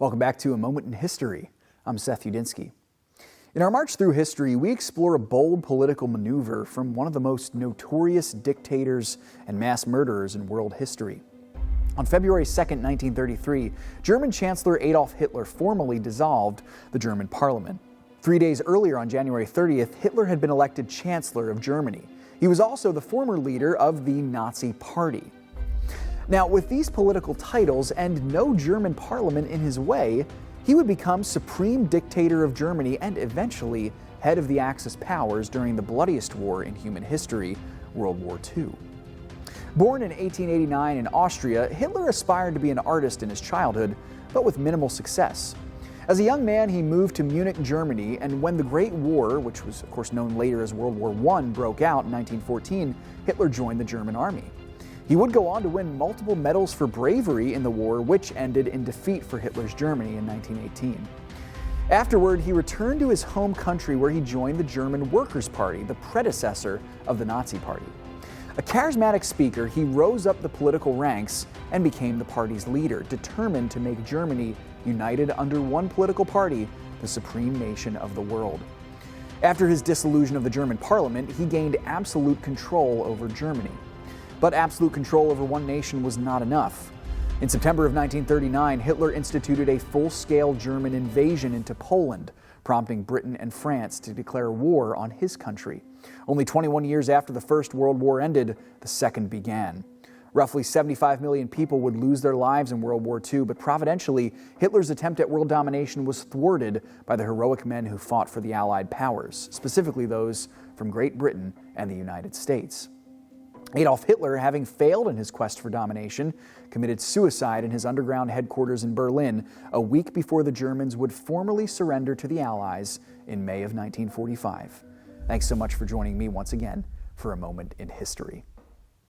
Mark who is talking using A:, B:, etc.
A: Welcome back to A Moment in History. I'm Seth Udinsky. In our march through history, we explore a bold political maneuver from one of the most notorious dictators and mass murderers in world history. On February 2, 1933, German Chancellor Adolf Hitler formally dissolved the German parliament. 3 days earlier, on January 30th, Hitler had been elected Chancellor of Germany. He was also the former leader of the Nazi Party. Now, with these political titles and no German parliament in his way, he would become supreme dictator of Germany and eventually head of the Axis powers during the bloodiest war in human history, World War II. Born in 1889 in Austria, Hitler aspired to be an artist in his childhood, but with minimal success. As a young man, he moved to Munich, Germany, and when the Great War, which was of course known later as World War I, broke out in 1914, Hitler joined the German army. He would go on to win multiple medals for bravery in the war, which ended in defeat for Hitler's Germany in 1918. Afterward, he returned to his home country where he joined the German Workers' Party, the predecessor of the Nazi Party. A charismatic speaker, he rose up the political ranks and became the party's leader, determined to make Germany united under one political party, the supreme nation of the world. After his dissolution of the German parliament, he gained absolute control over Germany. But absolute control over one nation was not enough. In September of 1939, Hitler instituted a full-scale German invasion into Poland, prompting Britain and France to declare war on his country. Only 21 years after the First World War ended, the Second began. Roughly 75 million people would lose their lives in World War II, but providentially, Hitler's attempt at world domination was thwarted by the heroic men who fought for the Allied powers, specifically those from Great Britain and the United States. Adolf Hitler, having failed in his quest for domination, committed suicide in his underground headquarters in Berlin a week before the Germans would formally surrender to the Allies in May of 1945. Thanks so much for joining me once again for A Moment in History.